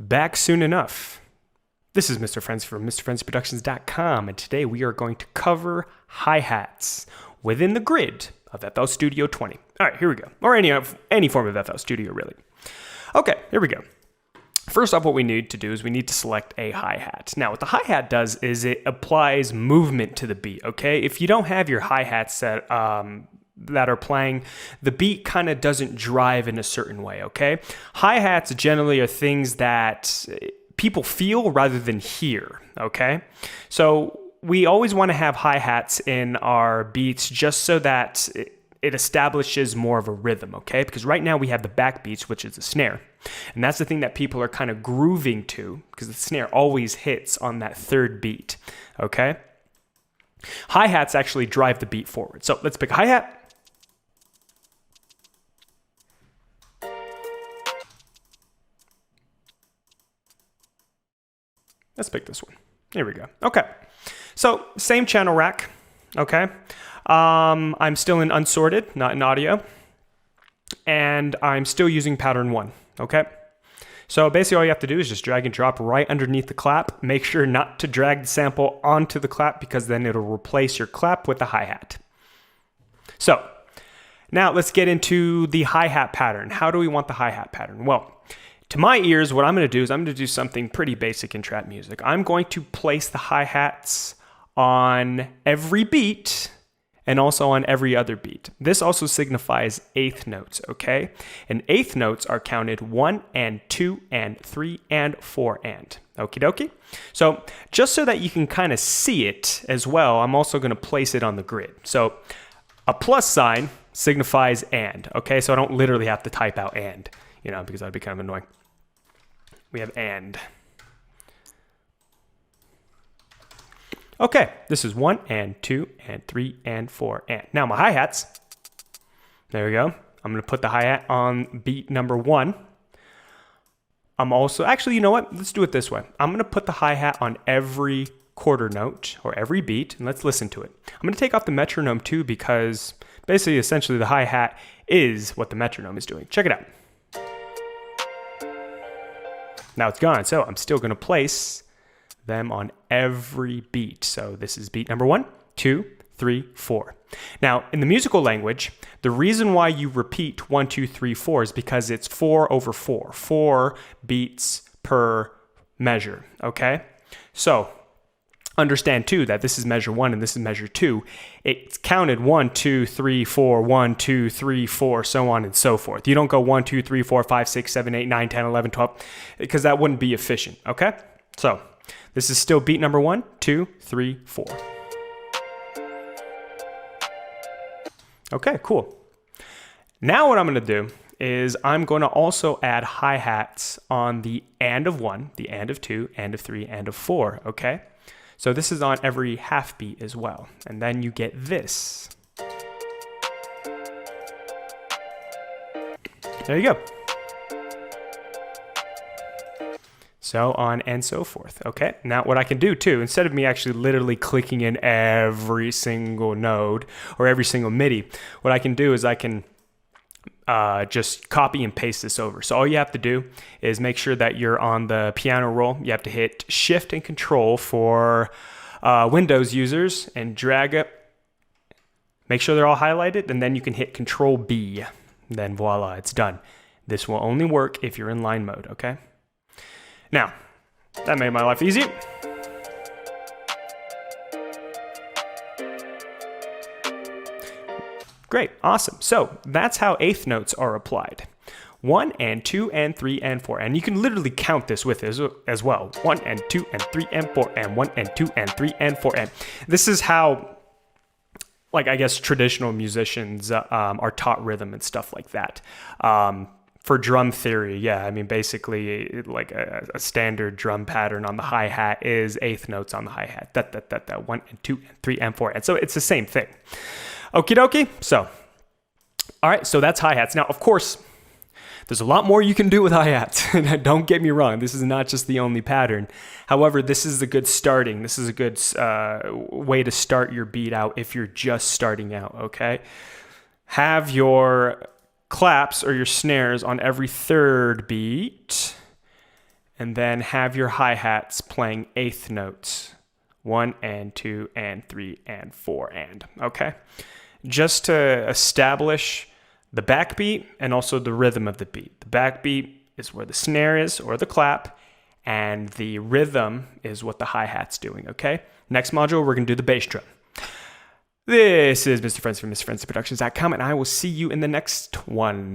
back soon enough. This is Mr. Frenzy from MrFrenzyProductions.com, and today we are going to cover hi-hats within the grid of FL Studio 20. All right, here we go. Or any form of FL Studio, really. Okay, here we go. First off, what we need to do is we need to select a hi-hat. Now, what the hi-hat does is it applies movement to the beat, okay? If you don't have your hi-hats set that are playing, the beat kind of doesn't drive in a certain way, okay? Hi-hats generally are things that people feel rather than hear, okay? So we always want to have hi-hats in our beats just so that it establishes more of a rhythm, okay? Because right now we have the backbeats, which is the snare. And that's the thing that people are kind of grooving to, because the snare always hits on that third beat, okay? Hi-hats actually drive the beat forward. So let's pick a hi-hat. Let's pick this one. Here we go. Okay. So same channel rack. Okay. I'm still in unsorted, not in audio. And I'm still using pattern 1. Okay. So basically all you have to do is just drag and drop right underneath the clap. Make sure not to drag the sample onto the clap because then it'll replace your clap with the hi-hat. So now let's get into the hi-hat pattern. How do we want the hi-hat pattern? Well, to my ears, what I'm going to do is I'm going to do something pretty basic in trap music. I'm going to place the hi-hats on every beat and also on every other beat. This also signifies eighth notes, okay? And eighth notes are counted 1 and 2 and 3 and 4 and. Okie dokie? So just so that you can kind of see it as well, I'm also going to place it on the grid. So a plus sign signifies and, okay? So I don't literally have to type out and, you know, because that'd be kind of annoying. We have and. Okay, this is 1 and 2 and 3 and 4 and. Now my hi-hats, there we go. I'm gonna put the hi-hat on beat number 1. I'm also, actually, you know what? Let's do it this way. I'm gonna put the hi-hat on every quarter note or every beat, and let's listen to it. I'm gonna take off the metronome too because basically, essentially the hi-hat is what the metronome is doing. Check it out. Now it's gone, so I'm still going to place them on every beat. So this is beat number 1, 2, 3, 4. Now, in the musical language, the reason why you repeat 1, 2, 3, 4 is because it's 4 over 4. 4 beats per measure, okay? So understand too that this is measure 1 and this is measure 2. It's counted 1, 2, 3, 4, 1, 2, 3, 4, so on and so forth. You don't go 1, 2, 3, 4, 5, 6, 7, 8, 9, 10, 11, 12, because that wouldn't be efficient, okay? So this is still beat number 1, 2, 3, 4. Okay, cool. Now what I'm going to do is I'm going to also add hi-hats on the and of 1, the and of 2, and of 3, and of 4, okay? So this is on every half beat as well. And then you get this. There you go. So on and so forth. Okay, now what I can do too, instead of me actually literally clicking in every single node or every single MIDI, what I can do is I can just copy and paste this over. So all you have to do is make sure that you're on the piano roll. You have to hit Shift and Control for Windows users and drag it. Make sure they're all highlighted, and then you can hit Control B. Then voila, it's done. This will only work if you're in line mode, okay? Now, that made my life easy. Great, awesome. So that's how eighth notes are applied. 1 and 2 and 3 and 4. And you can literally count this with as well. 1 and 2 and 3 and 4 and 1 and 2 and 3 and 4 and. This is how, like, I guess traditional musicians are taught rhythm and stuff like that. For drum theory, yeah, I mean, basically, like a standard drum pattern on the hi-hat is eighth notes on the hi-hat. That 1 and 2 and 3 and 4 and. So it's the same thing. Okie dokie. So, all right, so that's hi-hats. Now, of course, there's a lot more you can do with hi-hats. Don't get me wrong. This is not just the only pattern. However, this is a good starting. This is a good way to start your beat out if you're just starting out, okay? Have your claps or your snares on every third beat. and then have your hi-hats playing eighth notes. 1 and 2 and 3 and 4 and, okay? Just to establish the backbeat and also the rhythm of the beat. The backbeat is where the snare is or the clap, and the rhythm is what the hi-hat's doing, okay? Next module, we're gonna do the bass drum. This is Mr. Frenzy from MrFrenzyProductions.com, and I will see you in the next one.